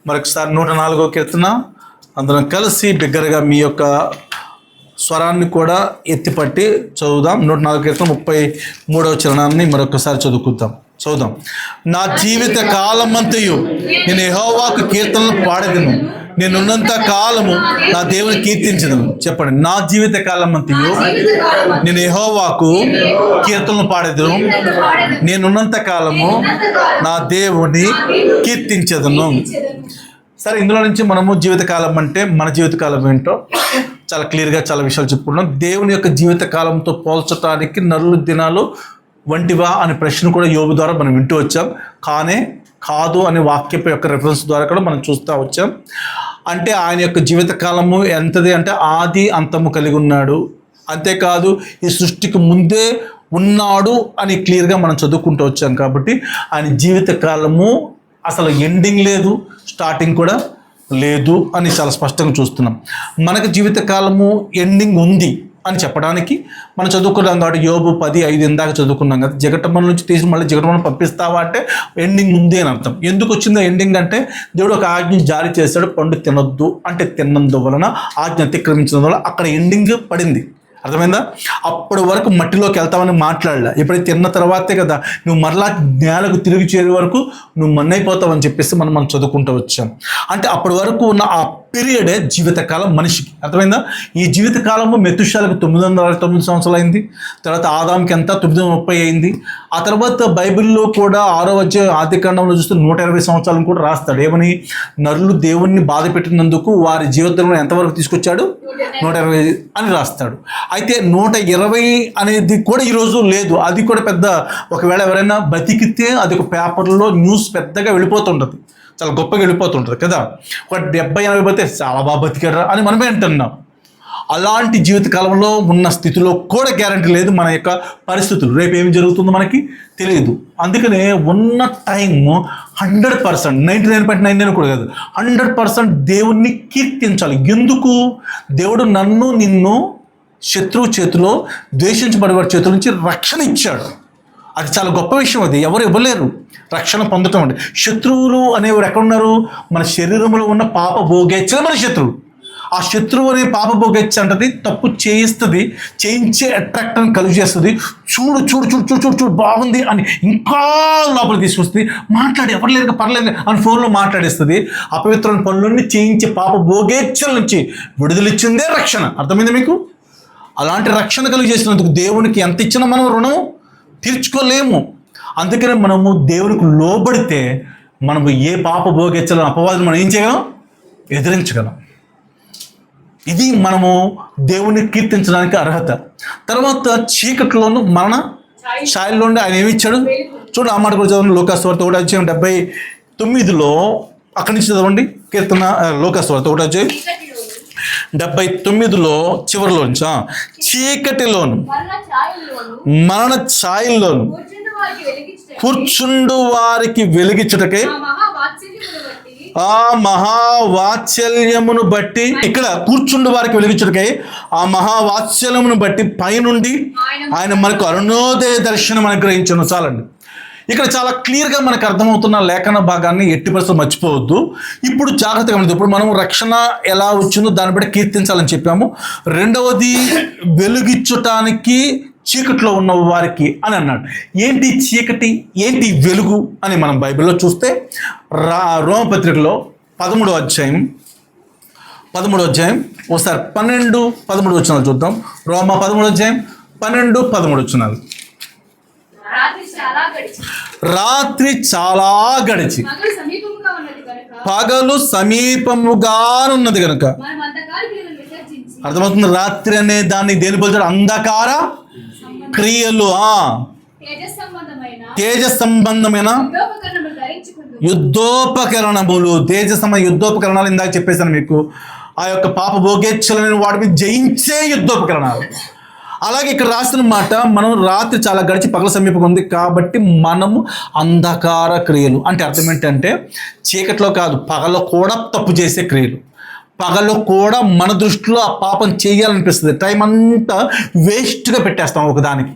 మరొకసారి 104వ కీర్తన అందరం కలిసి బిగ్గరగా మీ యొక్క స్వరాన్ని కూడా ఎత్తిపట్టి చదువుదాం. 104వ కీర్తన 33వ చరణాన్ని మరొకసారి చదువుదాం. నా జీవిత కాలమంతయు నేను యెహోవాకు కీర్తనలు పాడేదను, నేనున్నంత కాలము నా దేవుని కీర్తించదను. చెప్పండి, నా జీవిత కాలమంతయు నేను యెహోవాకు కీర్తనలు పాడేదను, నేనున్నంత కాలము నా దేవుని కీర్తించదను. సరే, ఇందులో నుంచి మనము జీవితకాలం అంటే మన జీవితకాలం ఏంటో చాలా క్లియర్గా చాలా విషయాలు చెప్పుకున్నాం. దేవుని యొక్క జీవితకాలంతో పోల్చడానికి నరుల దినాలు వంటివా అనే ప్రశ్న కూడా యోబు ద్వారా మనం వింటూ వచ్చాం. కాదు అనే వాక్యపు యొక్క రెఫరెన్స్ ద్వారా కూడా మనం చూస్తూ వచ్చాం. అంటే ఆయన యొక్క జీవితకాలము ఎంతది అంటే ఆది అంతము కలిగి ఉన్నాడు. అంతేకాదు ఈ సృష్టికి ముందే ఉన్నాడు అని క్లియర్గా మనం చదువుకుంటూ వచ్చాం. కాబట్టి ఆయన జీవితకాలము అసలు ఎండింగ్ లేదు, స్టార్టింగ్ కూడా లేదు అని చాలా స్పష్టంగా చూస్తున్నాం. మనకు జీవితకాలము ఎండింగ్ ఉంది అని చెప్పడానికి మనం చదువుకున్నాం. కాబట్టి యోబు 10:5 ఇందాక చదువుకున్నాం కదా, జగటమ్మల నుంచి తీసి మళ్ళీ జగటమ్మను పంపిస్తావా అంటే ఎండింగ్ ఉంది అని అర్థం. ఎందుకు వచ్చిందో ఎండింగ్ అంటే దేవుడు ఒక ఆజ్ఞ జారీ చేశాడు, పండు తినొద్దు అంటే తిన్నందువలన ఆజ్ఞ అతిక్రమించడం వల్ల అక్కడ ఎండింగ్ పడింది. అర్థమైందా? అప్పటి వరకు మట్టిలోకి వెళ్తామని మాట్లాడలే. ఎప్పుడైతే తిన్న తర్వాతే కదా నువ్వు మరలా నేలకు తిరిగి చేరే వరకు నువ్వు మన్నైపోతావు అని చెప్పేసి మనం చదువుకుంటూ వచ్చాం. అంటే అప్పటి వరకు ఉన్న ఆ పీరియడే జీవితకాలం మనిషికి. అర్థమైందా? ఈ జీవితకాలము మెతుషాలకు 909 సంవత్సరాలు అయింది. తర్వాత ఆదాంకి ఎంత 930 అయింది. ఆ తర్వాత బైబిల్లో కూడా 6వ అధ్యాయం ఆదికాండంలో చూస్తే 120 సంవత్సరాలను కూడా రాస్తాడు. ఏమని? నరులు దేవుణ్ణి బాధ పెట్టినందుకు వారి జీవితంలో ఎంతవరకు తీసుకొచ్చాడు? 120 అని రాస్తాడు. అయితే 120 అనేది కూడా ఈరోజు లేదు. అది కూడా పెద్ద, ఒకవేళ ఎవరైనా బతికితే అది ఒక పేపర్లో న్యూస్ పెద్దగా వెళ్ళిపోతుంటుంది, చాలా గొప్పగా వెళ్ళిపోతుంటుంది కదా. ఒక 70-80 పోతే చాలా బాగా బతికారా అని మనమే అంటున్నాం. అలాంటి జీవితకాలంలో ఉన్న స్థితిలో కూడా గ్యారంటీ లేదు మన యొక్క పరిస్థితులు. రేపు ఏమి జరుగుతుందో మనకి తెలియదు. అందుకనే ఉన్న టైము 100%, 99.99 కూడా కాదు, 100% దేవుణ్ణి కీర్తించాలి. ఎందుకు? దేవుడు నిన్ను శత్రువు చేతిలో, ద్వేషించబడే వారి చేతుల నుంచి రక్షణ ఇచ్చాడు. అది చాలా గొప్ప విషయం. అది ఎవరు ఇవ్వలేరు, రక్షణ పొందటం అంటే. శత్రువులు అనేవారు ఎక్కడున్నారు? మన శరీరంలో ఉన్న పాప భోగేచ్చే మన శత్రువు. ఆ శత్రువు అనే పాప భోగేచ్చ అంటది తప్పు చేయిస్తుంది, చేయించే అట్రాక్ట్ అని కలుగు చేస్తుంది. చూడు బాగుంది అని ఇంకా లోపల తీసుకొస్తుంది. మాట్లాడి ఎవరు లేదు పర్లేదు అని ఫోన్లో మాట్లాడేస్తుంది. అపవిత్రమైన పనులన్నీ చేయించే పాప భోగేచ్చల నుంచి విడుదలిచ్చిందే రక్షణ. అర్థమైంది మీకు? అలాంటి రక్షణ కలుగు చేసినందుకు దేవునికి ఎంత ఇచ్చినా మనం రుణం తీర్చుకోలేము. అందుకనే మనము దేవునికి లోబడితే మనము ఏ పాప భోగెచ్చలను అపవాదం మనం ఏం చేయగలం? ఎదిరించగలం. ఇది మనము దేవుని కీర్తించడానికి అర్హత. తర్వాత చీకట్లోను మరణ ఛాయల్లో ఆయన ఏమి ఇచ్చాడు? చూడండి, ఆ మాట కూడా చదవండి. లోకాసు వార్త 1:79 అక్కడి నుంచి చదవండి. కీర్తన లోకాసు వార్త 1:79 చివరిలో నుంచి, చీకటిలోను మరణ ఛాయల్లోను కూర్చుండు వారికి వెలిగించుటకై ఆ మహావాత్సల్యమును బట్టి, ఇక్కడ కూర్చుండు వారికి వెలిగించుటకై ఆ మహావాత్సల్యమును బట్టి పైనుండి ఆయన మనకు అరుణోదయ దర్శనం అనుగ్రహించను. చాలండి. ఇక్కడ చాలా క్లియర్గా మనకు అర్థమవుతున్న లేఖన భాగాన్ని 80% మర్చిపోవద్దు. ఇప్పుడు జాగ్రత్తగా ఉంది. ఇప్పుడు మనం రక్షణ ఎలా వచ్చిందో దాన్ని బట్టి కీర్తించాలని చెప్పాము. రెండవది, వెలుగిచ్చటానికి చీకట్లో ఉన్న వారికి అని అన్నాడు. ఏంటి చీకటి, ఏంటి వెలుగు అని మనం బైబిల్లో చూస్తే రోమపత్రికలో 13వ అధ్యాయం ఒకసారి 12-13 వచనాలు చూద్దాం. రోమ 13వ అధ్యాయం 12-13 వచనాలు. రాత్రి చాలా గడిచి పగలు సమీపముగానున్నది కనుక. అర్థమవుతుంది? రాత్రి అనే దాన్ని దేని పోల్చాడు? అంధకార క్రియలు, తేజ సంబంధమైన యుద్ధోపకరణములు. యుద్ధోపకరణాలు ఇందాక చెప్పేశాను మీకు. ఆ యొక్క పాప భోగేచ్ఛలమైన వాటి మీద జయించే యుద్ధోపకరణాలు. అలాగే ఇక్కడ రాసిన మాట, మనం రాత్రి చాలా గడిచి పగల సమీపంగా ఉంది కాబట్టి మనము అంధకార క్రియలు అంటే అర్థం ఏంటంటే చీకట్లో కాదు, పగలో కూడా తప్పు చేసే క్రియలు. పగలు కూడా మన దృష్టిలో ఆ పాపం చేయాలనిపిస్తుంది. టైం అంతా వేస్ట్గా పెట్టేస్తాం ఒకదానికి.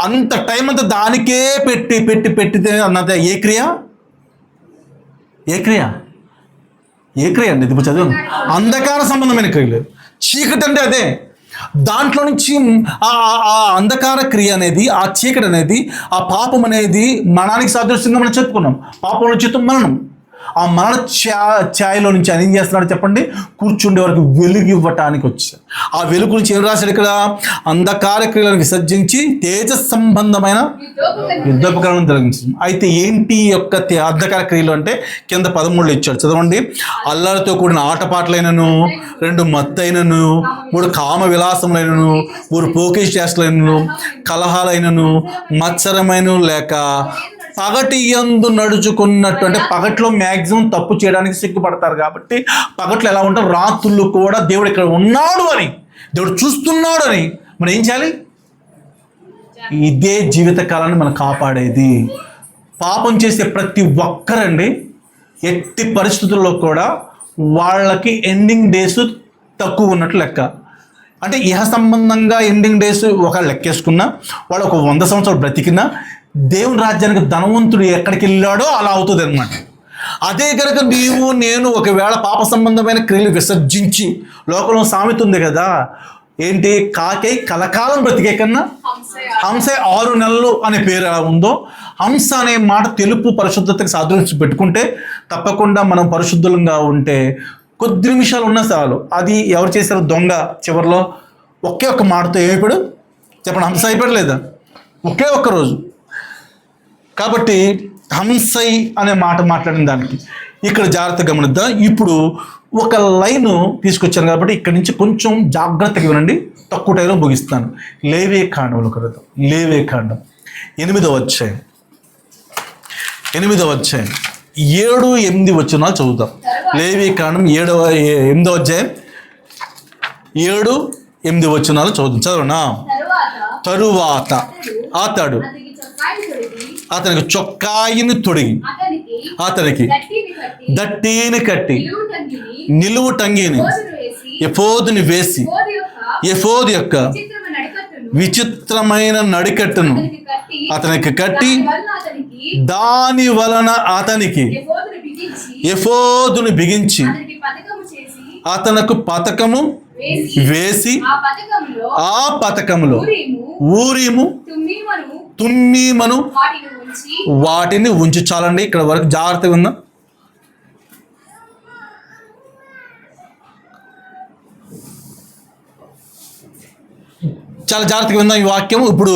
అంత టైం అంతా దానికే పెట్టితే అన్నది ఏ క్రియ? ఏ క్రియ అండి? ఇది చదువు. అంధకార సంబంధమైన క్రియలు. చీకటి అంటే అదే. దాంట్లో నుంచి ఆ అంధకార క్రియ అనేది, ఆ చీకటి అనేది, ఆ పాపం అనేది మరణానికి సాదృశ్యంగా మనం చెప్పుకున్నాం. పాపం నుంచి మరణం. ఆ మరణ ఛాయలో నుంచి ఆయన ఏం చేస్తున్నాడు చెప్పండి? కూర్చుండే వరకు వెలుగు ఇవ్వటానికి వచ్చాడు. ఆ వెలుగు గురించి ఏం రాశాడు ఇక్కడ? అంధకార క్రియలను విసర్జించి తేజ సంబంధమైన యుద్ధోపకరణం తొలగించింది. అయితే ఏంటి యొక్క అంధకార క్రియలు అంటే కింద 13 ఇచ్చాడు, చదవండి. అల్లరితో కూడిన ఆటపాటలైనను, 2 మత్తైనను, 3 కామ విలాసములైనను, 3 పోకిష్ చేష్టలైనను, కలహాలైనను, మత్సరమైన లేక పగటి యందు నడుచుకున్నట్టు. అంటే పగట్లో మ్యాక్సిమం తప్పు చేయడానికి సిగ్గుపడతారు కాబట్టి పగట్లో ఎలా ఉంటారు? రాత్రులు కూడా దేవుడు ఇక్కడ ఉన్నాడు అని, దేవుడు చూస్తున్నాడు అని మనం ఏం చేయాలి? ఇదే జీవితకాలాన్ని మనం కాపాడేది. పాపం చేసే ప్రతి ఒక్కరండి ఎట్టి పరిస్థితుల్లో కూడా వాళ్ళకి ఎండింగ్ డేస్ తక్కువ ఉన్నట్లు లెక్క. అంటే ఇహ సంబంధంగా ఎండింగ్ డేస్ ఒక లెక్కేసుకున్నా, వాళ్ళు ఒక 100 సంవత్సరాలు బ్రతికినా దేవుని రాజ్యానికి ధనవంతుడు ఎక్కడికి వెళ్ళాడో అలా అవుతుంది అనమాట. అదే కనుక నీవు నేను ఒకవేళ పాప సంబంధమైన క్రియలు విసర్జించి, లోకంలో సామెత ఉంది కదా ఏంటి? కాకై కలకాలం బ్రతికే కన్నా హంసే 6 నెలలు అనే పేరు ఎలా ఉందో, హంస అనే మాట తెలుపు పరిశుద్ధతకి సాదృశ్యం పెట్టుకుంటే తప్పకుండా మనం పరిశుద్ధంగా ఉంటే కొద్ది నిమిషాలు ఉన్నా చాలు. అది ఎవరు చేశారు? దొంగ చివరిలో ఒకే ఒక్క మాటతో ఏమైపోయాడు చెప్పండి? హంస అయిపోయాడు లేదా? ఒకే ఒక్క రోజు. కాబట్టి హంసై అనే మాట మాట్లాడిన దానికి ఇక్కడ జాగ్రత్తగా గమనిద్దాం. ఇప్పుడు ఒక లైను తీసుకొచ్చాను కాబట్టి ఇక్కడి నుంచి కొంచెం జాగ్రత్తగా వినండి, తక్కువ టైంలో ముగిస్తాను. లేవియకాండంలో కలుద్దాం. లేవియకాండం 8వ అధ్యాయం 7-8 వచనాలు చదువుతాం. లేవియకాండం 8వ అధ్యాయం 7-8 వచనాలు చదువుతాం. చదవనా? తరువాత అతడు అతనికి చొక్కాయిని తొడిగి, అతనికి దట్టిని కట్టి, నిలువు టంగిని ఎఫోదుని వేసి, ఎఫోదు యొక్క విచిత్రమైన నడికట్టును అతనికి కట్టి, దాని వలన అతనికి ఎఫోదుని బిగించి అతనకు పతకము వేసి, ఆ పతకములో ఊరీము తుమ్మీమను వాటిని ఉంచి. చాలండి, ఇక్కడ వరకు జాగ్రత్తగా ఉందా? చాలా జాగ్రత్తగా ఉందా ఈ వాక్యం? ఇప్పుడు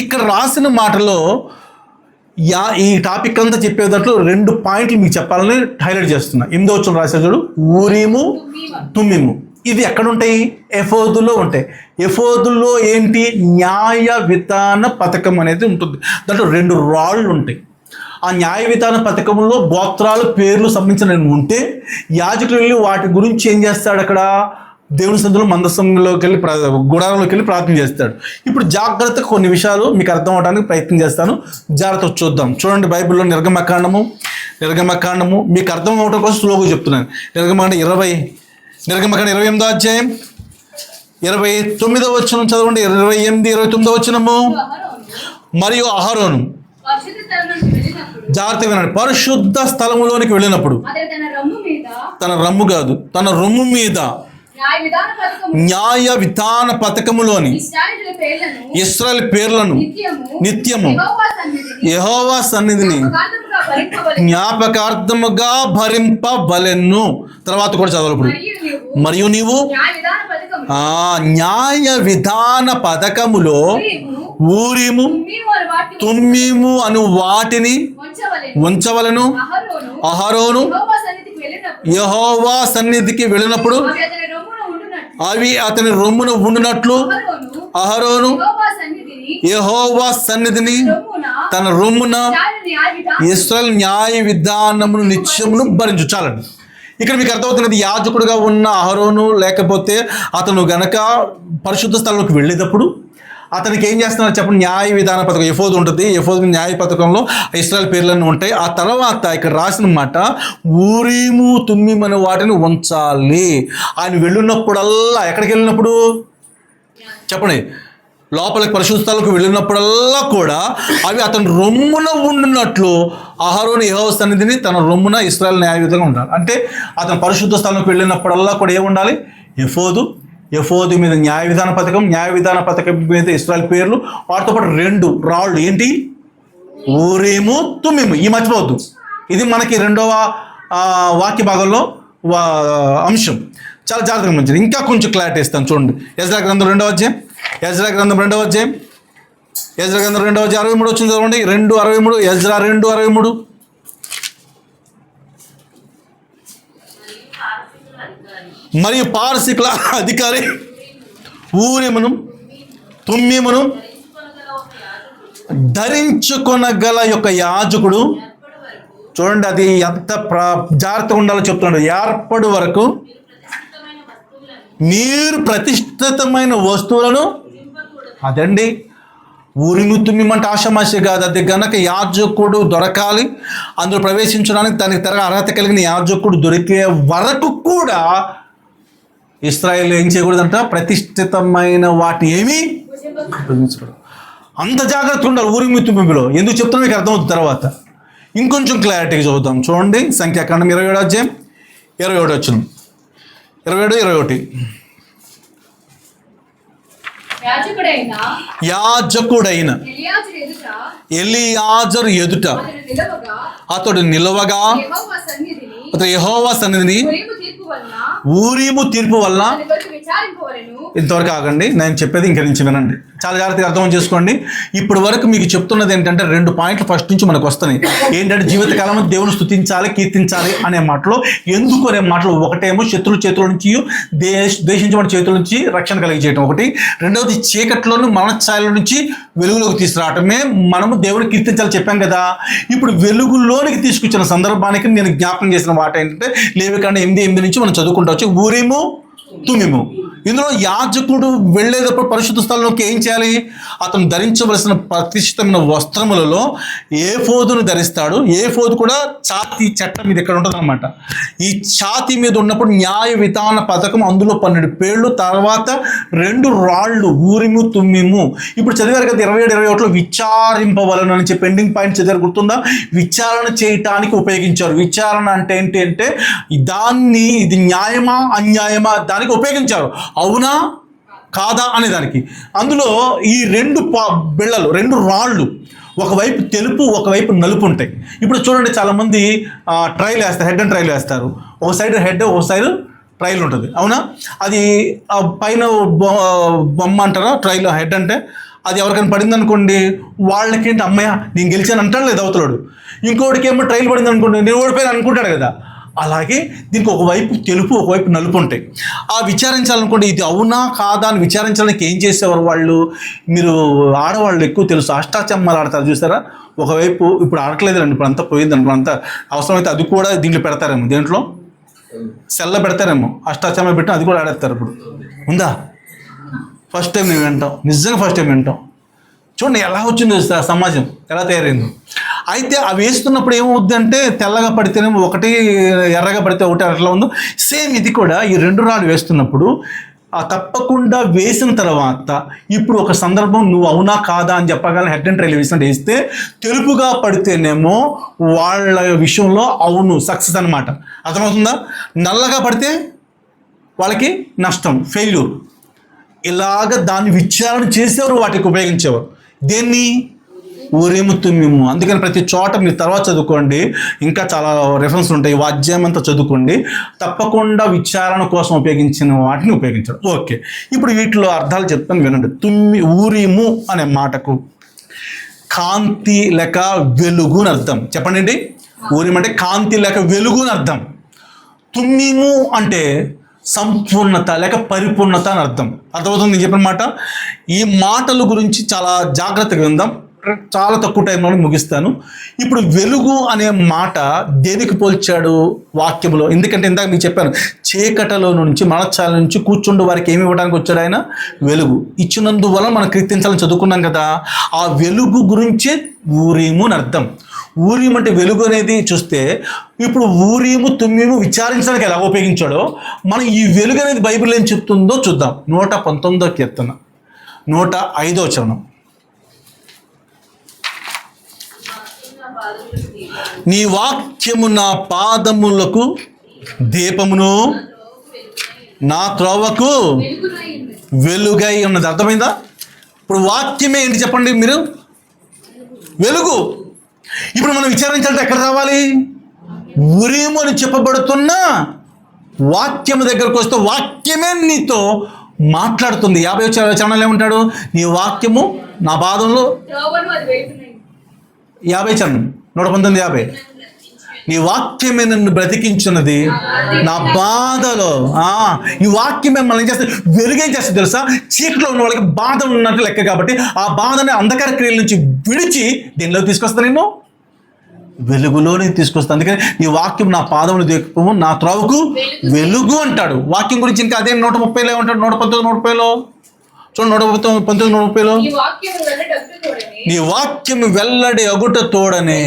ఇక్కడ రాసిన మాటలో ఈ టాపిక్ అంతా చెప్పేటట్లు 2 పాయింట్లు మీకు చెప్పాలని హైలైట్ చేస్తున్నా. 8వ వచనం రాశాడు చూడు, ఊరీము తుమ్మీము. ఇవి ఎక్కడుంటాయి? ఎఫోదులో ఉంటాయి. ఎఫోదులో ఏంటి? న్యాయ విధాన పథకం అనేది ఉంటుంది. దాంట్లో 2 రాళ్ళు ఉంటాయి. ఆ న్యాయ విధాన పథకంలో గోత్రాలు పేర్లు సంబంధించిన ఉంటే యాజకులు వెళ్ళి వాటి గురించి ఏం చేస్తాడు? అక్కడ దేవుని సన్నిధిలో మందసంలోకి వెళ్ళి గుడారంలోకి వెళ్ళి ప్రార్థన చేస్తాడు. ఇప్పుడు జాగ్రత్తగా కొన్ని విషయాలు మీకు అర్థం అవడానికి ప్రయత్నం చేస్తాను. జాగ్రత్త చూద్దాం. చూడండి, బైబిల్లో నిర్గమకాండము మీకు అర్థం అవడం కోసం స్లోగా చెప్తున్నాను. నిర్గమకాండం 28వ అధ్యాయం 29వ వచనం చదవండి. 28-29వ వచనము. మరియు అహరోను జాగ్రత్తగా వినండి. పరిశుద్ధ స్థలములోనికి వెళ్ళినప్పుడు తన రమ్ము కాదు, తన రొమ్ము మీద న్యాయ విధాన పథకములోని ఇశ్రాయేలు పేర్లను నిత్యము యెహోవా సన్నిధిని జ్ఞాపకార్థముగా భరింపవలెను. తర్వాత కూడా చదవాలి. మరియు నీవు న్యాయ విధాన పథకములో ఊరీము తుమ్మీము అను వాటిని ఉంచవలను. అహరోను యెహోవా సన్నిధికి వెళ్ళినప్పుడు అవి అతని రొమ్మున ఉండునట్లు అహరోను యెహోవా సన్నిధిని తన రొమ్మున ఇశ్రాయేలు న్యాయ విధానమును నిత్యమును భరించు. చాలండి. ఇక్కడ మీకు అర్థమవుతున్నది, యాజకుడుగా ఉన్న అహరోను లేకపోతే అతను గనక పరిశుద్ధ స్థలంలోకి వెళ్ళేటప్పుడు అతనికి ఏం చేస్తున్నారు చెప్పండి? న్యాయ విధాన పథకం ఎఫోదు ఉంటుంది. ఎఫోదు న్యాయ పథకంలో ఇశ్రాయేలు పేర్లన్నీ ఉంటాయి. ఆ తర్వాత ఇక్కడ రాసిన మాట ఊరీము తుమ్మీము అనే వాటిని ఉంచాలి. ఆయన వెళ్ళినప్పుడల్లా ఎక్కడికి వెళ్ళినప్పుడు చెప్పండి? లోపలికి పరిశుద్ధ స్థలంలోకి వెళ్ళినప్పుడల్లా కూడా అవి అతని రొమ్మున ఉండినట్లు అహరోను యెహోవా సన్నిధిని తన రొమ్మున ఇశ్రాయేలు న్యాయవిధంగా ఉండాలి. అంటే అతను పరిశుద్ధ స్థలంలోకి వెళ్ళినప్పుడల్లా కూడా ఏముండాలి? ఎఫోదు మీద న్యాయ విధాన పథకం మీద ఇశ్రాయేలు పేర్లు, వాటితో పాటు 2 రాళ్ళు. ఏంటి? ఊరీము తుమ్మీము. ఈ మర్చిపోవద్దు, ఇది మనకి 2వ వాక్య భాగంలో అంశం. చాలా జాగ్రత్తగా మంచిది. ఇంకా కొంచెం క్లారిటీ ఇస్తాను చూడండి. ఎజ్రా గ్రంథం 2వ అధ్యాయం 63 వచ్చింది చదవండి. 2:63. ఎజ్రా 2:63. మరియు పారసీకుల అధికారి ఊరీమును తుమ్మీమును ధరించుకొనగల యొక్క యాజకుడు, చూడండి అది ఎంత జాగ్రత్తగా ఉండాలో చెప్తున్నాడు. ఏర్పడు వరకు మీరు ప్రతిష్ఠితమైన వస్తువులను, అదండి ఊరిము తుమ్మిమంటే ఆషామాషి కాదు. అది గనక యాజకుడు దొరకాలి, అందులో ప్రవేశించడానికి దానికి తరగా అర్హత కలిగిన యాజకుడు దొరికే వరకు కూడా ఇశ్రాయేలు ఏం చేయకూడదంట? ప్రతిష్ఠితమైన వాటి ఏమీ భుజించకూడదు. అంత జాగ్రత్తగా ఉండాలి ఊరిము తుమ్మిలో. ఎందుకు చెప్తున్నా మీకు అర్థమవుతుంది తర్వాత. ఇంకొంచెం క్లారిటీగా చూద్దాం. చూడండి సంఖ్యాకాండం 27వ అధ్యాయం 27 వచనం. 27-21. యాజకుడైన ఎలియాజరు ఎదుట అతడు నిలవగా అతడు యెహోవా సన్నిధిని ఊరీము తీర్పు వల్ల. ఇంతవరకు ఆగండి, నేను చెప్పేది ఇంక నుంచి వినండి, చాలా జాగ్రత్తగా అర్థం చేసుకోండి. ఇప్పుడు వరకు మీకు చెప్తున్నది ఏంటంటే 2 పాయింట్లు ఫస్ట్ నుంచి మనకు వస్తున్నాయి. ఏంటంటే జీవితకాలం దేవుని స్తుతించాలి, కీర్తించాలి అనే మాటలో, ఎందుకు అనే మాటలో, ఒకటేమో శత్రుల చేతుల నుంచి ద్వేషించబడిన చేతుల నుంచి రక్షణ కలిగించేయటం ఒకటి, రెండవది చీకట్లోను మరణఛాయల నుంచి వెలుగులోకి తీసుకురావటమే మనము దేవుని కీర్తించాలి చెప్పాం కదా. ఇప్పుడు వెలుగులోనికి తీసుకొచ్చిన సందర్భానికి నేను జ్ఞాపకం చేసిన మాట ఏంటంటే లేవికాండం 8:8 నుంచి మనం చదువుకుంటూ వచ్చి ఊరీము తుమ్మిము. ఇందులో యాజకుడు వెళ్ళేటప్పుడు పరిశుద్ధ స్థలంలోకి ఏం చేయాలి? అతను ధరించవలసిన ప్రతిష్ఠితమైన వస్త్రములలో ఏఫోదును ధరిస్తాడు. ఏఫోదు కూడా ఛాతీ చట్టం మీద ఇక్కడ ఉంటుంది అనమాట. ఈ ఛాతీ మీద ఉన్నప్పుడు న్యాయ విధాన పథకం, అందులో 12 పేర్లు, తర్వాత 2 రాళ్ళు ఊరిము తుమ్మిము. ఇప్పుడు చదివారు కదా 27-21లో విచారింపవలను అని చెప్పి ఎండింగ్ పాయింట్ చదివారు, గుర్తుందా? విచారణ చేయటానికి ఉపయోగించారు. విచారణ అంటే ఏంటి అంటే దాన్ని, ఇది న్యాయమా అన్యాయమా దానికి ఉపయోగించారు. అవునా కాదా అనేదానికి. అందులో ఈ 2 బిళ్ళలు, 2 రాళ్ళు, ఒకవైపు తెలుపు ఒకవైపు నలుపు ఉంటాయి. ఇప్పుడు చూడండి చాలామంది ట్రైల్ వేస్తారు, హెడ్ అండ్ ట్రైల్ వేస్తారు. ఒక సైడ్ హెడ్, ఒక సైడ్ ట్రైల్ ఉంటుంది. అవునా? అది పైన బొమ్మ అంటారా ట్రైల్, హెడ్ అంటే అది ఎవరికైనా పడింది అనుకోండి, వాళ్ళకేంటి అమ్మయ్య నేను గెలిచాను అంటాడు లేదు అవతలాడు. ఇంకోటికి ఏమో ట్రైల్ పడింది అనుకోండి, నేను ఓడిపోయాను అనుకుంటాడు కదా. అలాగే దీనికి ఒకవైపు తెలుపు ఒకవైపు నలుపు ఉంటాయి. ఆ విచారించాలనుకోండి ఇది అవునా కాదా అని విచారించడానికి ఏం చేసేవారు వాళ్ళు? మీరు ఆడవాళ్ళు ఎక్కువ తెలుసు, అష్టాచమ్మాలు ఆడతారు చూసారా? ఒకవైపు ఇప్పుడు ఆడట్లేదండి, ఇప్పుడు అంతా పోయింది అనుకో, అంతా అవసరమైతే అది కూడా దీంట్లో పెడతారేమో, దేంట్లో సెల్ల పెడతారేమో, అష్టాచమ్మ పెట్టి అది కూడా ఆడేస్తారు. ఇప్పుడు ఉందా? ఫస్ట్ టైం నేను వింటాం, నిజంగా ఫస్ట్ టైం వింటాం. చూడండి ఎలా వచ్చిందో సమాజం, ఎలా తయారైందో. అయితే అవి వేస్తున్నప్పుడు ఏమవుద్ది అంటే తెల్లగా పడితేనేమో ఒకటి, ఎర్రగా పడితే ఒకటి, అట్లా ఉందో. సేమ్ ఇది కూడా ఈ 2 రాళ్ళు వేస్తున్నప్పుడు తప్పకుండా వేసిన తర్వాత ఇప్పుడు ఒక సందర్భం నువ్వు అవునా కాదా అని చెప్పగల హెడ్ అండ్ ట్రైల్ వేసినట్టు వేస్తే తెలుపుగా పడితేనేమో వాళ్ళ విషయంలో అవును సక్సెస్ అనమాట. అర్థమవుతుందా? నల్లగా పడితే వాళ్ళకి నష్టం, ఫెయిల్యూర్. ఇలాగ దాన్ని విచారణ చేసేవారు, వాటికి ఉపయోగించేవారు. దేన్ని? ఊరీము తుమ్మిము. అందుకని ప్రతి చోట మీరు తర్వాత చదువుకోండి, ఇంకా చాలా రెఫరెన్స్ ఉంటాయి, వాద్యం అంతా చదువుకోండి. తప్పకుండా విచారణ కోసం ఉపయోగించిన వాటిని ఉపయోగించారు. ఓకే, ఇప్పుడు వీటిలో అర్థాలు చెప్తాను వినండి. ఊరీము అనే మాటకు కాంతి లేక వెలుగు అని అర్థం. చెప్పండి అండి. ఊరీము అంటే కాంతి లేక వెలుగు అని అర్థం. తుమ్మిము అంటే సంపూర్ణత లేక పరిపూర్ణత అని అర్థం. అర్థమవుతుంది నేను చెప్పిన మాట. ఈ మాటల గురించి చాలా జాగ్రత్తగా విందాం, చాలా తక్కువ టైంలో ముగిస్తాను. ఇప్పుడు వెలుగు అనే మాట దేనికి పోల్చాడు వాక్యంలో? ఎందుకంటే ఇందాక మీకు చెప్పాను, చీకటిలో నుంచి మరణఛాయల నుంచి కూర్చుండే వారికి ఏమి ఇవ్వడానికి వచ్చాడు ఆయన? వెలుగు ఇచ్చినందువల్ల మనం కీర్తించాలని చదువుకున్నాం కదా. ఆ వెలుగు గురించే ఊరీము అని అర్థం. ఊరీము అంటే వెలుగు అనేది చూస్తే ఇప్పుడు ఊరీము తుమ్మిము విచారించడానికి ఎలా ఉపయోగించాడో మనం ఈ వెలుగు అనేది బైబిల్ ఏం చెప్తుందో చూద్దాం. 119వ కీర్తన 105వ వచనం. నీ వాక్యము నా పాదములకు దీపమును నా త్రోవకు వెలుగై ఉన్నది. అర్థమైందా? ఇప్పుడు వాక్యమే ఏంటి చెప్పండి మీరు? వెలుగు. ఇప్పుడు మనం విచారించాలంటే ఎక్కడ రావాలి? ఉరీము అని చెప్పబడుతున్న వాక్యము దగ్గరకు వస్తే వాక్యమే నీతో మాట్లాడుతుంది. 50వ వచనంలో ఏమంటాడు? నీ వాక్యము నా పాదంలో 50 చరణం 119:50. నీ వాక్యమే నన్ను బ్రతికించున్నది నా బాధలో. ఈ వాక్యమే మనల్ని చేస్తే వెలుగేం చేస్తుంది తెలుసా? చీకట్లో ఉన్న వాళ్ళకి బాధ ఉన్నట్టు లెక్క. కాబట్టి ఆ బాధని అంధకార క్రియల నుంచి విడిచి దేనిలోకి తీసుకొస్తా? నేను వెలుగులోనే తీసుకొస్తాను. అందుకని నీ వాక్యం నా పాదములు దీపము నా త్రోవకు వెలుగు అంటాడు. వాక్యం గురించి ఇంకా అదే 130లో ఏమంటాడు? 119:130లో చూడండి. 119:130లో నీ వాక్యం వెల్లడి అగుట తోడనే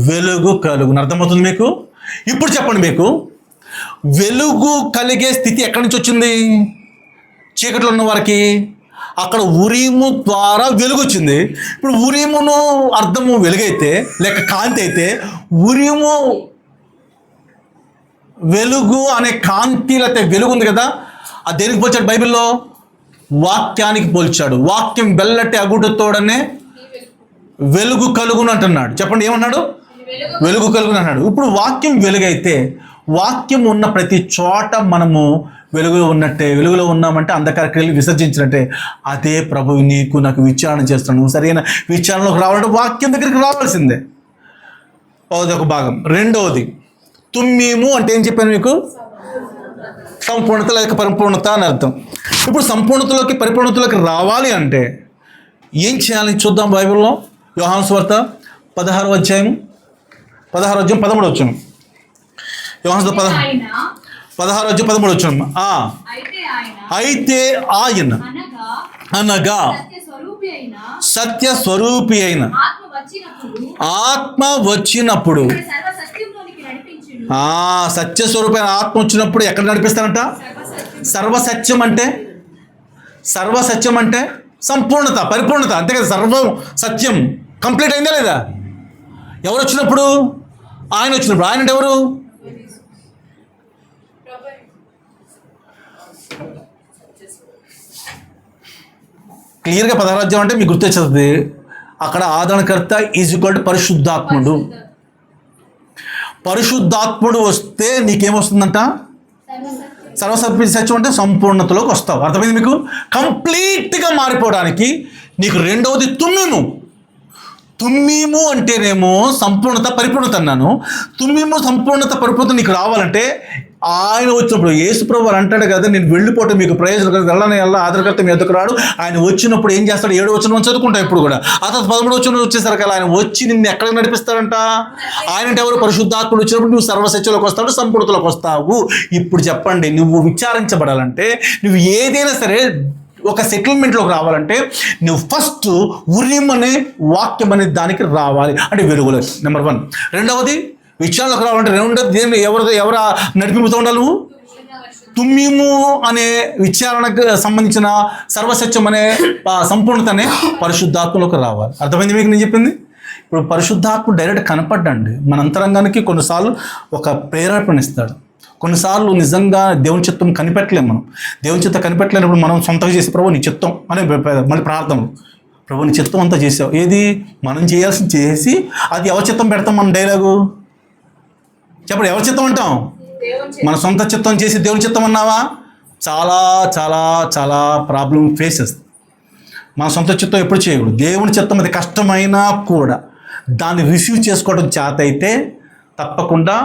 వెలుగు కలుగును. అర్థమవుతుంది మీకు? ఇప్పుడు చెప్పండి, మీకు వెలుగు కలిగే స్థితి ఎక్కడి నుంచి వచ్చింది? చీకట్లో ఉన్న వారికి అక్కడ ఉరీము ద్వారా వెలుగు వచ్చింది. ఇప్పుడు ఉరీమును అర్థము వెలుగైతే లేక కాంతి అయితే, ఉరీము వెలుగు అనే కాంతి లేకపోతే వెలుగు ఉంది కదా, అది దేనికి పోల్చాడు బైబిల్లో? వాక్యానికి పోల్చాడు. వాక్యం వెల్లటి అగుటతోడనే వెలుగు కలుగును అంటున్నాడు. చెప్పండి, ఏమన్నాడు? వెలుగు కలుగును అన్నాడు. ఇప్పుడు వాక్యం వెలుగైతే, వాక్యం ఉన్న ప్రతి చోట మనము వెలుగులో ఉన్నట్టే. వెలుగులో ఉన్నామంటే అంధకార క్రియలు విసర్జించినట్టే. అదే ప్రభువు నీకు నాకు విచారణ చేస్తున్నాడు. నువ్వు సరైన విచారణలోకి రావాలంటే వాక్యం దగ్గరికి రావాల్సిందే. అదొక భాగం. రెండవది తుమ్మీము అంటే ఏం చెప్పాను మీకు? సంపూర్ణత లేక పరిపూర్ణత అని అర్థం. ఇప్పుడు సంపూర్ణతలోకి పరిపూర్ణతలోకి రావాలి అంటే ఏం చేయాలి చూద్దాం. బైబిల్లో యోహాను సువార్త 16వ అధ్యాయం 13వ వచనం. యోహాను 16వ అధ్యాయం 13వ వచనం. అయితే ఆయన అనగా సత్య స్వరూపి అయిన ఆత్మ వచ్చినప్పుడు, సత్య స్వరూపమైన ఆత్మ వచ్చినప్పుడు ఎక్కడ నడిపిస్తారంట? సర్వసత్యం అంటే సంపూర్ణత, పరిపూర్ణత, అంతే కదా? సర్వం సత్యం కంప్లీట్ అయిందా లేదా? ఎవరు వచ్చినప్పుడు? ఆయన వచ్చినప్పుడు. ఆయన అంటే ఎవరు? క్లియర్గా 16వ అధ్యాయం అంటే మీకు గుర్తొచ్చేస్తుంది. అక్కడ ఆదరణకర్త ఈజ్ ఈక్వల్ టు పరిశుద్ధాత్ముడు. పరిశుద్ధాత్ముడు వస్తే నీకేమొస్తుందంట? సర్వసత్యం అంటే సంపూర్ణతలోకి వస్తావు. అర్థమైంది మీకు? కంప్లీట్గా మారిపోవడానికి నీకు రెండవది తుమ్మీము అంటేనేమో సంపూర్ణత పరిపూర్ణత అన్నాను. తుమ్మీము సంపూర్ణత పరిపూర్ణత నీకు రావాలంటే ఆయన వచ్చినప్పుడు, యేసుప్రభు వారు అంటాడు కదా, నేను వెళ్ళిపోవటం మీకు ప్రయోజనం కదా, వెళ్ళని ఆదరణకర్త మీ ఎదుకు రాడు. ఆయన వచ్చినప్పుడు ఏం చేస్తాడు? 7వ వచనం చదువుకుంటాం ఇప్పుడు కూడా. ఆ తర్వాత 13వ వచనం వచ్చేసరికి ఆయన వచ్చి నిన్ను ఎక్కడికి నడిపిస్తాడంట? ఆయన అంటే ఎవరు? పరిశుద్ధాత్ముడు వచ్చినప్పుడు నువ్వు సర్వసత్యంలోకి వస్తావు, సంపూర్ణతలోకి వస్తావు. ఇప్పుడు చెప్పండి, నువ్వు విచారించబడాలంటే, నువ్వు ఏదైనా సరే ఒక సెటిల్మెంట్లోకి రావాలంటే నువ్వు ఫస్ట్ ఉరీం అనే వాక్యం అనే దానికి రావాలి, అంటే వెలుగులో. నెంబర్ 1. రెండవది విచారణలోకి రావాలంటే దేన్ని ఎవరు నడిపిస్తూ ఉండాలి? నువ్వు తుమ్మీము అనే విచారణకు సంబంధించిన సర్వసత్యం అనే సంపూర్ణత అనే పరిశుద్ధాత్మలోకి రావాలి. అర్థమైంది మీకు నేను చెప్పింది? ఇప్పుడు పరిశుద్ధాత్మ డైరెక్ట్ కనపడ్డండి. మన అంతరంగానికి కొన్నిసార్లు ఒక ప్రేరేపణ ఇస్తాడు. కొన్నిసార్లు నిజంగా దేవుని చిత్తం కనిపెట్టలేము. మనం దేవుని చిత్తం కనిపెట్టలేనప్పుడు మనం సొంతంగా చేసే ప్రభు నీ చిత్తం అనే మళ్ళీ ప్రార్థనలు, ప్రభు నీ చిత్తం అంతా చేసావు. ఏది మనం చేయాల్సింది చేసి అది ఎవరి చిత్తం పెడతాం? మన డైలాగు చెప్పండి, ఎవరి చిత్తం అంటాం? మన సొంత చిత్తం చేసి దేవుని చిత్తం అన్నావా? చాలా చాలా చాలా ప్రాబ్లం ఫేస్ చేస్తుంది. మన సొంత చిత్తం ఎప్పుడు చేయకూడదు. దేవుని చిత్తం అది కష్టమైనా కూడా దాన్ని రిసీవ్ చేసుకోవడం చేత అయితే తప్పకుండా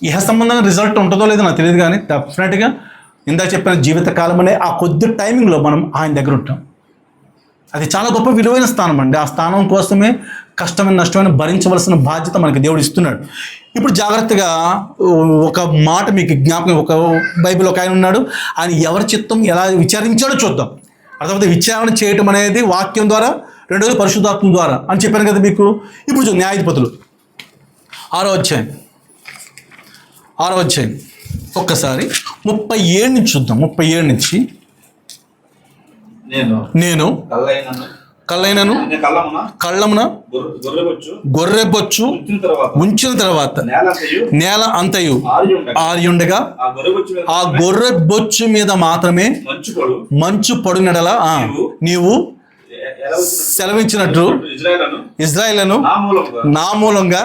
ఇహ సంబంధంగా రిజల్ట్ ఉంటుందో లేదో నాకు తెలియదు, కానీ డెఫినెట్గా ఇందాక చెప్పిన జీవితకాలం అనే ఆ కొద్ది టైమింగ్లో మనం ఆయన దగ్గర ఉంటాం. అది చాలా గొప్ప విలువైన స్థానం అండి. ఆ స్థానం కోసమే కష్టమైన నష్టమైన భరించవలసిన బాధ్యత మనకి దేవుడు ఇస్తున్నాడు. ఇప్పుడు జాగ్రత్తగా ఒక మాట మీకు జ్ఞాపకం, ఒక బైబిల్ ఒక ఆయన ఉన్నాడు, ఆయన ఎవరి చిత్తం ఎలా విచారించాడో చూద్దాం. అర్థమైతే విచారణ చేయటం అనేది వాక్యం ద్వారా, రెండోది పరిశుద్ధాత్మ ద్వారా అని చెప్పాను కదా మీకు. ఇప్పుడు చూద్దాం న్యాయాధిపతులు 6వ అధ్యాయం ఒక్కసారి 37 నుంచి చూద్దాం. 37 నుంచి నేను కళ్ళైనను కళ్ళమున గొర్రెబొచ్చు ఉంచిన తర్వాత నేల అంతయు ఆరియుండగా ఆ గొర్రెబొచ్చు మీద మాత్రమే మంచు పడునడలా నీవు సెలవించినట్టు ఇజ్రాయేలును నా మూలంగా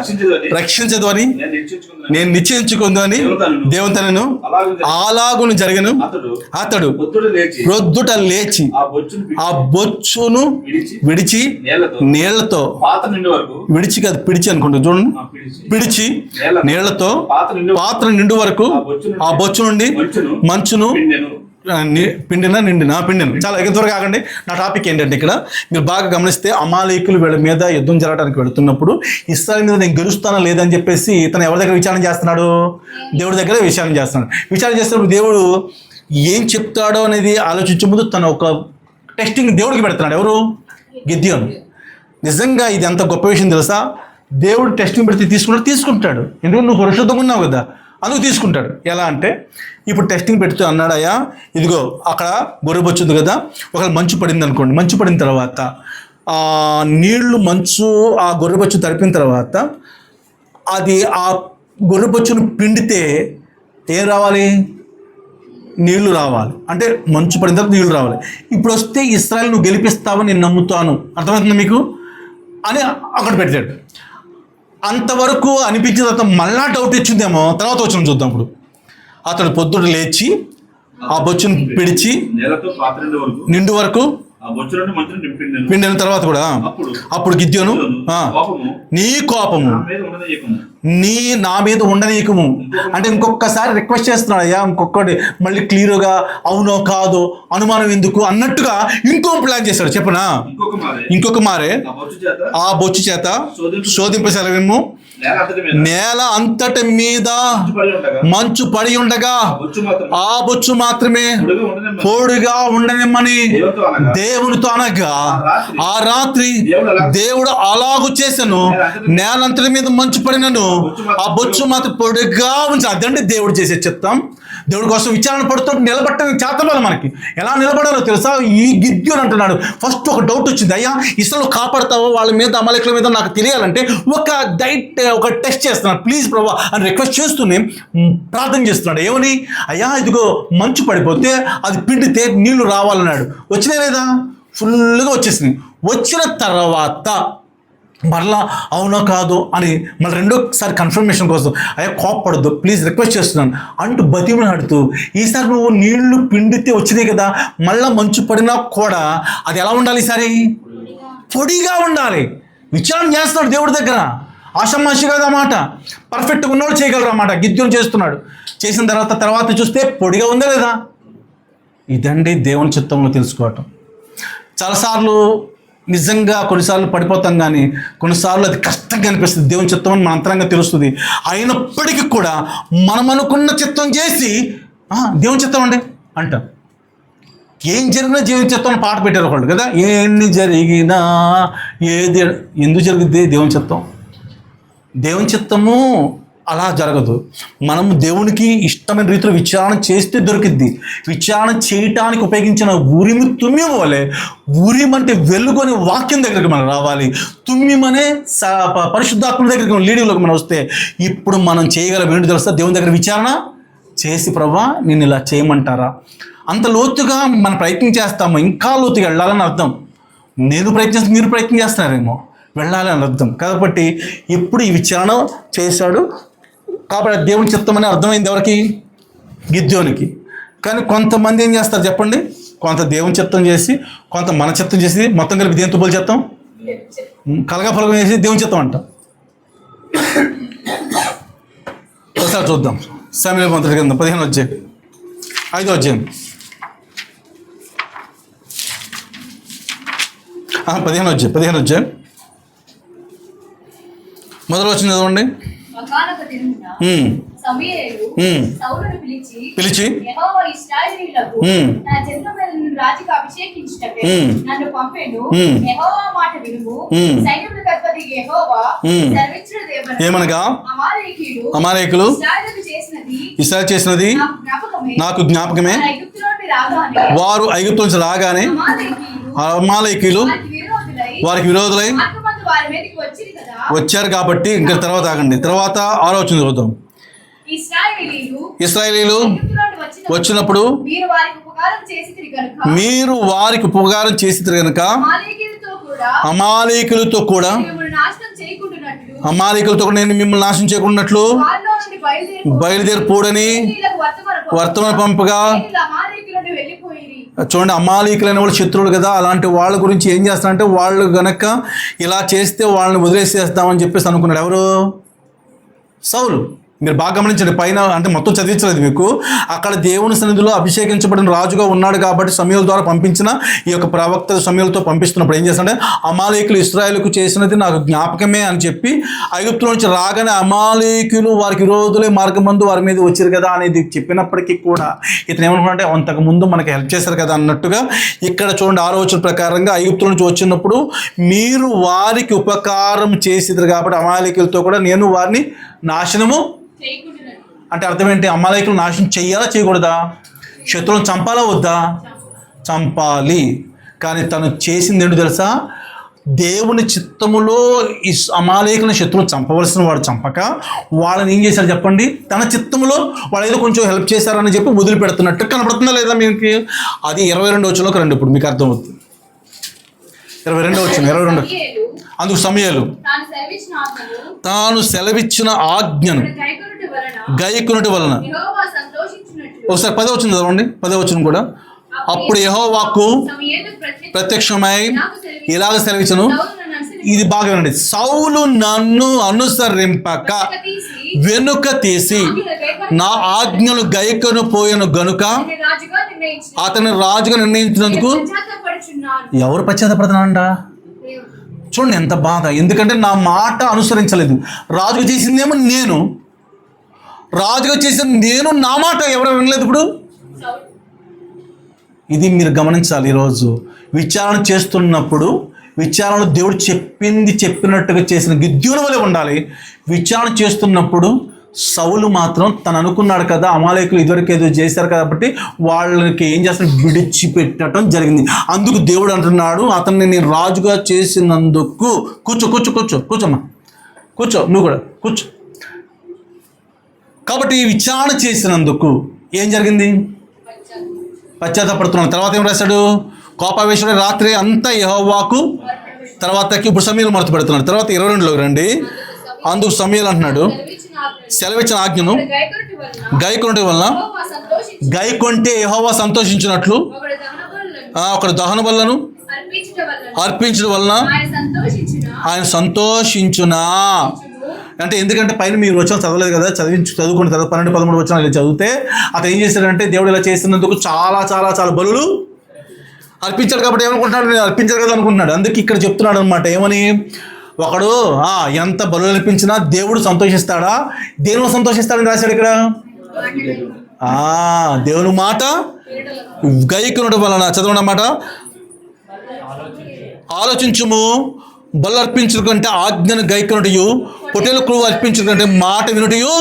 రక్షించదు అని నేను నిశ్చయించుకుందు అని దేవతను అలాగును జరిగను. అతడు ప్రొద్దుట లేచి ఆ బొచ్చును విడిచి నీళ్లతో విడిచి కాదు పిడిచి అనుకుంటా చూడండి, పిడిచి నీళ్లతో పాత్ర నిండు వరకు ఆ బొచ్చు నుండి మంచును నిండిన చాలా త్వరగా కాకండి. నా టాపిక్ ఏంటంటే ఇక్కడ మీరు బాగా గమనిస్తే అమాలేకులు వీళ్ళ మీద యుద్ధం జరగడానికి వెళుతున్నప్పుడు ఇశ్రాయేలు మీద నేను గెలుస్తానా లేదని చెప్పేసి తను ఎవరి దగ్గర విచారణ చేస్తున్నాడు? దేవుడి దగ్గర విచారణ చేస్తున్నాడు. విచారణ చేస్తున్నప్పుడు దేవుడు ఏం చెప్తాడో అనేది ఆలోచించే ముందు తను ఒక టెస్టింగ్ దేవుడికి పెడుతున్నాడు. ఎవరు? గిద్యోను. నిజంగా ఇది ఎంత గొప్ప విషయం తెలుసా? దేవుడు టెస్టింగ్ పెడితే తీసుకుంటాడు. ఎందుకంటే నువ్వు పరిశుద్ధంగా ఉన్నావు కదా, అందుకు తీసుకుంటాడు. ఎలా అంటే ఇప్పుడు టెస్టింగ్ పెడుతూ అన్నాడయ్యా, ఇదిగో అక్కడ గొర్రెబొచ్చు ఉంది కదా, ఒకవేళ మంచు పడింది అనుకోండి, మంచు పడిన తర్వాత నీళ్లు మంచు ఆ గొర్రెబొచ్చు తడిపిన తర్వాత అది ఆ గొర్రెబొచ్చును పిండితే ఏం రావాలి? నీళ్లు రావాలి. అంటే మంచు పడిన తర్వాత నీళ్లు రావాలి. ఇప్పుడు వస్తే ఇశ్రాయేలు నువ్వు గెలిపిస్తావని నేను నమ్ముతాను, అర్థమవుతుందా మీకు అని అక్కడ పెట్టాడు. అంతవరకు అనిపించిన తర్వాత మళ్ళా డౌట్ ఇచ్చిందేమో, తర్వాత వచ్చిన చూద్దాం. ఇప్పుడు అతడు పొద్దుడు లేచి ఆ బొచ్చును పిడిచి నిండు వరకు పిండిన తర్వాత కూడా అప్పుడు గిద్యోను నీ కోపము నా మీద ఉండనీయకము అంటే ఇంకొకసారి రిక్వెస్ట్ చేస్తున్నాడు. అయ్యా ఇంకొకటి మళ్ళీ క్లియర్గా అవునో కాదో అనుమానం ఎందుకు అన్నట్టుగా ఇంకో ప్లాన్ చేశాడు. చెప్పనా? ఇంకొక మారే ఆ బొచ్చు చేత శోధింపసేలవేమో నేల అంతటి మీద మంచు పడి ఉండగా ఆ బొచ్చు మాత్రమే పొడిగా ఉండనిమ్మని దేవునితో అనగా ఆ రాత్రి దేవుడు అలాగు చేశాను. నేలంతటి మీద మంచు పడినను ఆ బొచ్చు మాత్రం పొడిగా ఉంచి. అదండి దేవుడు చేసే చిత్తం. దేవుడి కోసం విచారణ పడుతూ నిలబట్టడానికి చేతబడాలి. మనకి ఎలా నిలబడాలో తెలుసా? ఈ గిద్యోను అంటున్నాడు. ఫస్ట్ ఒక డౌట్ వచ్చింది, అయ్యా ఇస్రాయేలు కాపాడతావో వాళ్ళ మీద అమాలేకుల మీద నాకు తెలియాలంటే ఒక టెస్ట్ చేస్తున్నాడు, ప్లీజ్ ప్రభా అని రిక్వెస్ట్ చేస్తూనే ప్రార్థన చేస్తున్నాడు. ఏమని? అయ్యా ఇదిగో మంచు పడిపోతే అది పిండితే నీళ్లు రావాలన్నాడు. వచ్చినాయి లేదా? ఫుల్గా వచ్చేసింది. వచ్చిన తర్వాత మరలా అవునో కాదో అని మళ్ళీ రెండోసారి కన్ఫర్మేషన్ కోసం అయ్యా కోప్పడద్దు ప్లీజ్ రిక్వెస్ట్ చేస్తున్నాను అంటూ బతిమలాడుతూ ఈసారి నువ్వు నీళ్లు పిండితే వచ్చినాయి కదా, మళ్ళీ మంచు పడినా కూడా అది ఎలా ఉండాలి? ఈసారి పొడిగా ఉండాలి. విచారణ చేస్తున్నాడు దేవుడి దగ్గర. ఆషామాషి కాదు అన్నమాట. పర్ఫెక్ట్గా ఉన్నవాడు చేయగలరు అన్నమాట. గిద్యోను చేస్తున్నాడు. చేసిన తర్వాత చూస్తే పొడిగా ఉందా లేదా? ఇదండి దేవుని చిత్తంలో తెలుసుకోవటం. చాలాసార్లు నిజంగా కొన్నిసార్లు పడిపోతాం, కానీ కొన్నిసార్లు అది కష్టంగా అనిపిస్తుంది. దేవుని చిత్తం అని మన అంతరంగా తెలుస్తుంది. అయినప్పటికీ కూడా మనం అనుకున్న చిత్తం చేసి దేవుని చిత్తం అండి అంటాం. ఏం జరిగినా దేవుని చిత్తం అని పాట పెట్టారు ఒకళ్ళు కదా. ఎన్ని జరిగినా ఏది ఎందుకు జరుగుద్ది? దేవుని చిత్తం. దేవుని చిత్తము అలా జరగదు. మనము దేవునికి ఇష్టమైన రీతిలో విచారణ చేస్తే దొరికిద్ది. విచారణ చేయటానికి ఉపయోగించిన ఉరిమి తుమ్మిమ వలె ఉరిమంటే వెలుగుని వాక్యం దగ్గరికి మనం రావాలి. తుమ్మిమనే పరిశుద్ధాత్మ దగ్గరికి లీడింగ్లోకి మనం వస్తే ఇప్పుడు మనం చేయగలం ఏంటి తెలుస్తా? దేవుని దగ్గర విచారణ చేసి ప్రభా నేను ఇలా చేయమంటారా? అంత లోతుగా మనం ప్రయత్నం చేస్తాము. ఇంకా లోతుగా వెళ్ళాలని అర్థం. నేను ప్రయత్నిస్తే మీరు ప్రయత్నం చేస్తున్నారేమో, వెళ్ళాలని అర్థం. కాబట్టి ఎప్పుడు ఈ విచారణ చేశాడు కాబట్టి దేవుని చిత్తం అని అర్థమైంది ఎవరికి? గిద్యోనికి. కానీ కొంతమంది ఏం చేస్తారు చెప్పండి? కొంత దేవుని చిత్తం చేసి కొంత మన చిత్తం చేసి మొత్తం కలిపి దేనితో పోలి చిత్తం కలగపలగం చేసి దేవుని చిత్తం అంట. ఒకసారి చూద్దాం. సమూయేలు మొదటి గ్రంథం 15వ అధ్యాయం 5వ అధ్యాయం 15వ అధ్యాయం మొదలు వచ్చింది చదవండి. పిలిచి ఏమనగా అమాలేకులు ఇశ్రాయేలు చేసినది నాకు జ్ఞాపకమే, వారు ఐగుప్తు నుంచి రాగానే అమాలేకీయులు వారికి విరోధులై వచ్చారు కాబట్టి ఇంకా తర్వాత ఆగండి, తర్వాత ఆలోచన చూద్దాం. ఇశ్రాయేలీయులు వచ్చినప్పుడు మీరు వారికి ఉపకారం చేసి కనుక అమాలేకీయులతో కూడా నేను మిమ్మల్ని నాశనం చేయకున్నట్లు బయలుదేరిపోడని వర్తమాన పంపగా. చూడండి, అమాలేకీయులైన వాళ్ళు శత్రువులు కదా, అలాంటి వాళ్ళ గురించి ఏం చేస్తారంటే వాళ్ళు గనక ఇలా చేస్తే వాళ్ళని వదిలేసేస్తామని చెప్పేసి అనుకున్నాడు. ఎవరు? సౌలు. మీరు బాగా గమనించండి, పైన అంటే మొత్తం చదివించలేదు మీకు. అక్కడ దేవుని సన్నిధిలో అభిషేకించబడిన రాజుగా ఉన్నాడు కాబట్టి సమూయేలు ద్వారా పంపించిన ఈ యొక్క ప్రవక్త సమూయేలుతో పంపిస్తున్నప్పుడు ఏం చేస్తాడంటే అమాలేకీయులు ఇశ్రాయేలుకు చేసినది నాకు జ్ఞాపకమే అని చెప్పి ఐగుప్తులో నుంచి రాగానే అమాలేకీయులు వారికి విరోధులే మార్గమందు వారి మీద వచ్చారు కదా అనేది చెప్పినప్పటికీ కూడా ఇతను ఏమనుకున్నాడంటే అంతకుముందు మనకి హెల్ప్ చేశారు కదా అన్నట్టుగా ఇక్కడ చూడండి, ఆలోచన ప్రకారంగా ఐగుప్తుల నుంచి వచ్చినప్పుడు మీరు వారికి ఉపకారం చేసిద్దరు కాబట్టి అమాలేకీయులతో కూడా నేను వారిని నాశనము అంటే అర్థం ఏంటి? అమాలేకీయులు నాశనం చెయ్యాలా చేయకూడదా? శత్రువులను చంపాలా వద్దా? చంపాలి. కానీ తను చేసింది ఏంటో తెలుసా? దేవుని చిత్తములో ఈ అమాలేకీయులను శత్రువులు చంపవలసిన వాడు చంపక వాళ్ళని ఏం చేశారు చెప్పండి? తన చిత్తములో వాళ్ళు ఏదో కొంచెం హెల్ప్ చేశారని చెప్పి వదిలిపెడుతున్నట్టు కనపడుతుందా లేదా మీకు? అది 22వ వచనంలోకి రండి, ఇప్పుడు మీకు అర్థమవుతుంది. 22వ వచనం 22. అందుకు సమూయేలు తాను సెలవిచ్చిన ఆజ్ఞను గైకొనుట వలన. ఒకసారి 10వ వచనం చదవండి, 10వ వచనం కూడా. అప్పుడు యెహోవాకు ప్రత్యక్షమై ఇలాగ సెలవిచ్చును. ఇది బాగా వినండి. సౌలు నన్ను అనుసరింపక వెనుక తీసి నా ఆజ్ఞలు గైకొను పోయెను గనుక అతని రాజుగా నిర్ణయించినందుకు ఎవరు పశ్చాత్తపడుతున్నారంట? చూడండి ఎంత బాధ. ఎందుకంటే నా మాట అనుసరించలేదు. రాజుగా చేసిందేమో నేను, రాజుగా చేసిన నేను, నా మాట ఎవరు వినలేదు. ఇప్పుడు ఇది మీరు గమనించాలి. ఈరోజు విచారణ చేస్తున్నప్పుడు విచారణలో దేవుడు చెప్పినట్టుగా చేసిన గిద్యోను వలె ఉండాలి. విచారణ చేస్తున్నప్పుడు సౌలు మాత్రం తను అనుకున్నాడు కదా అమాలేకులు ఇదివరకు ఏదో చేశారు కాబట్టి వాళ్ళకి ఏం చేస్తాడు, విడిచిపెట్టడం జరిగింది. అందుకు దేవుడు అంటున్నాడు అతన్ని నేను రాజుగా చేసినందుకు. కూర్చోమ్మా, కూర్చో, నువ్వు కూడా కూర్చో. కాబట్టి విచారణ చేసినందుకు ఏం జరిగింది? పశ్చాత్తపడుతున్నాడు. తర్వాత ఏం రాశాడు? కోపావేశుడు రాత్రి అంతా యెహోవాకు. తర్వాతకి ఇప్పుడు సమూయేలు మొదలు పెడుతున్నాడు. తర్వాత 22లోకి రండి. అందుకు సమూయేలు అంటున్నాడు సెలవిచ్చిన ఆజ్ఞను గైకొనుట వలన. గైకొంటే యెహోవా సంతోషించినట్లు ఒకడు దహన బలులను అర్పించడం వలన ఆయన సంతోషించునా. అంటే ఎందుకంటే పైన మీరు వచ్చిన చదవలేదు కదా, చదువుకున్న తర్వాత 12-13 వచ్చిన ఇలా చదివితే అతను ఏం చేశాడంటే దేవుడు ఇలా చేసినందుకు చాలా చాలా చాలా బలులు అర్పించాడు కాబట్టి ఏమనుకుంటున్నాడు, నేను అర్పించాడు కదా అనుకుంటున్నాడు. అందుకే ఇక్కడ చెప్తున్నాడు అనమాట. ఏమని? ఒకడు ఎంత బలు అర్పించినా దేవుడు సంతోషిస్తాడా? దేవుడు సంతోషిస్తాడని రాశాడు ఇక్కడ. దేవుని మాట గైకొనుట వలన. చదవండి అన్నమాట. ఆలోచించుము, బలు అర్పించడం కంటే ఆజ్ఞను గైకొనుటయు, పొట్టేలు క్రొవ్వు అర్పించడం కంటే మాట వినుటయు.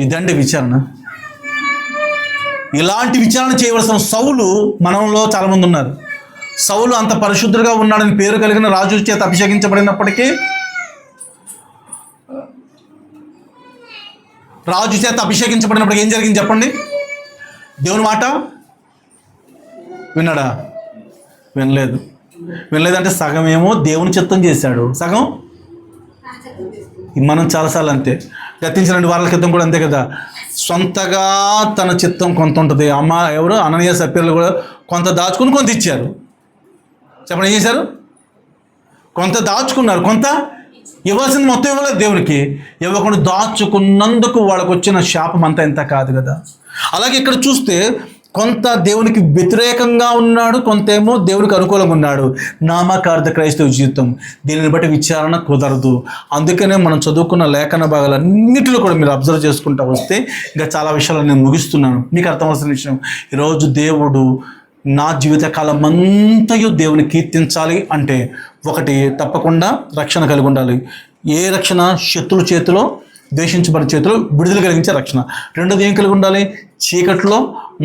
ఇదండి విచారణ. ఇలాంటి విచారణ చేయవలసిన సౌలు మనలో చాలామంది ఉన్నారు. సౌలు అంత పరిశుద్ధుడుగా ఉన్నాడని పేరు కలిగిన రాజు చేత అభిషేకించబడినప్పటికీ, రాజు చేత అభిషేకించబడినప్పటికీ ఏం జరిగింది చెప్పండి? దేవుని మాట విన్నాడా? వినలేదంటే సగం ఏమో దేవుని చిత్తం చేశాడు, సగం మనం చాలాసార్లు అంతే. గతించిన 2 వారాల క్రితం కూడా అంతే కదా, సొంతగా తన చిత్తం కొంత ఉంటుంది. ఎవరు అననీయ సభ్యులు కూడా కొంత దాచుకుని కొంత ఇచ్చారు. చెప్పండి, ఏం చేశారు? కొంత దాచుకున్నారు, కొంత ఇవ్వాల్సింది మొత్తం ఇవ్వలేదు దేవునికి. ఇవ్వకుండా దాచుకున్నందుకు వాళ్ళకు వచ్చిన శాపం అంతా ఎంత కాదు కదా. అలాగే ఇక్కడ చూస్తే కొంత దేవునికి వ్యతిరేకంగా ఉన్నాడు, కొంత ఏమో దేవునికి అనుకూలంగా ఉన్నాడు. నామకార్థ క్రైస్తవ జీవితం. దీనిని బట్టి విచారణ కుదరదు. అందుకనే మనం చదువుకున్న లేఖన భాగాలన్నింటిలో కూడా మీరు అబ్జర్వ్ చేసుకుంటూ వస్తే ఇంకా చాలా విషయాలు నేను ముగిస్తున్నాను. మీకు అర్థమవుతున్న విషయం, ఈరోజు దేవుడు నా జీవితకాలం అంతయు దేవుని కీర్తించాలి అంటే ఒకటి తప్పకుండా రక్షణ కలిగి ఉండాలి. ఏ రక్షణ? శత్రుల చేతిలో ద్వేషించబడి చేతిలో విడుదల కలిగించే రక్షణ. రెండోది ఏం కలిగి ఉండాలి? చీకట్లో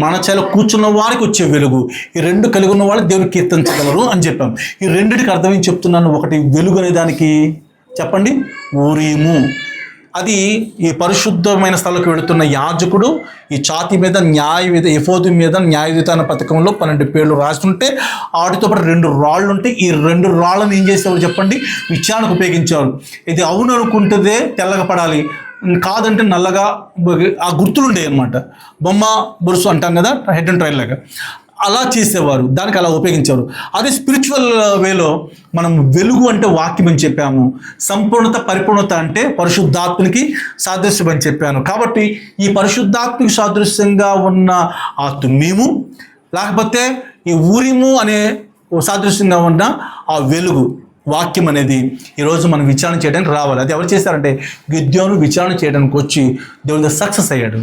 మనచాలో కూర్చున్న వారికి వచ్చే వెలుగు. ఈ రెండు కలిగి ఉన్న వాళ్ళు దేవుని కీర్తించగలరు అని చెప్పాం. ఈ రెండిటికి అర్థం ఏం చెప్తున్నాను? ఒకటి వెలుగు అనే దానికి చెప్పండి, ఊరీము. అది ఈ పరిశుద్ధమైన స్థలంలోకి వెళుతున్న యాజకుడు ఈ ఛాతీ మీద ఎఫోదు మీద న్యాయవిధాన పథకంలో 12 పేర్లు రాస్తుంటే వాటితో పాటు 2 రాళ్ళు ఉంటే ఈ 2 రాళ్ళను ఏం చేసేవారు చెప్పండి? విచారణకు ఉపయోగించేవారు. ఇది అవును అనుకుంటుందే తెల్లగా పడాలి, కాదంటే నల్లగా ఆ గుర్తులు ఉండేవి అనమాట. బొమ్మ బొరుసు అంటాం కదా, హెడ్ అండ్ ట్రైల్ లాగా అలా చేసేవారు, దానికి అలా ఉపయోగించేవారు. అదే స్పిరిచువల్ వేలో మనం వెలుగు అంటే వాక్యం అని చెప్పాము, సంపూర్ణత పరిపూర్ణత అంటే పరిశుద్ధాత్మనికి సాదృశ్యం అని చెప్పాను. కాబట్టి ఈ పరిశుద్ధాత్మకి సాదృశ్యంగా ఉన్న ఆ తుమ్మీము, లేకపోతే ఈ ఊరిము అనే సాదృశ్యంగా ఉన్న ఆ వెలుగు వాక్యం అనేది ఈరోజు మనం విచారణ చేయడానికి రావాలి. అది ఎవరు చేశారంటే గిద్యోను విచారణ చేయడానికి వచ్చి దేవుని సక్సెస్ అయ్యాడు.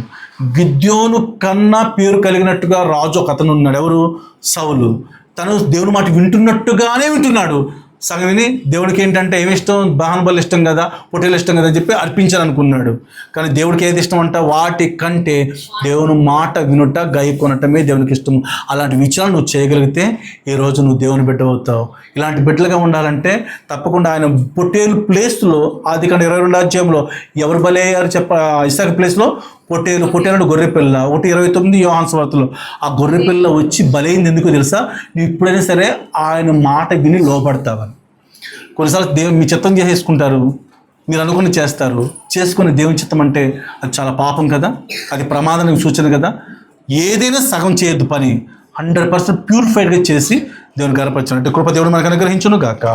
గిద్యోను కన్నా పేరు కలిగినట్టుగా రాజు ఒక అతను ఉన్నాడు. ఎవరు? సౌలు. తను దేవుని మాట వింటున్నట్టుగానే వింటున్నాడు. సగం విని దేవుడికి ఏంటంటే ఏమి ఇష్టం? బాహనబలి ఇష్టం కదా, పొట్టేలు ఇష్టం కదా అని చెప్పి అర్పించాలనుకున్నాడు. కానీ దేవుడికి ఏది ఇష్టం అంట? వాటి కంటే దేవుని మాట వినుట గైకొనటమే దేవునికి ఇష్టం. అలాంటి విచారణ నువ్వు చేయగలిగితే ఈరోజు నువ్వు దేవుని బిడ్డ అవుతావు. ఇలాంటి బిడ్డలుగా ఉండాలంటే తప్పకుండా ఆయన పొట్టేలు ప్లేస్లో ఆదికాండం 22వ అధ్యాయంలో ఎవరు బలయ్యారు ఇస్సాకు ప్లేస్లో పొట్టేలు గొర్రెపిల్ల. 1:29 యోహాను సువార్తలో ఆ గొర్రెపిల్ల వచ్చి బలైంది ఎందుకు తెలుసా? నువ్వు ఇప్పుడైనా సరే ఆయన మాట విని లోపడతావని. కొన్నిసార్లు దేవుని మీ చిత్తం చేసేసుకుంటారు, మీరు అనుకుని చేస్తారు. చేసుకుని దేవుని చిత్తం అంటే అది చాలా పాపం కదా, అది ప్రమాదానికి సూచన కదా. ఏదైనా సగం చేయొద్దు పని, 100% ప్యూరిఫైడ్గా చేసి దేవుని గర్వపరచాలి. అంటే కృప దేవుడు మనకు అనుగ్రహించును గాక.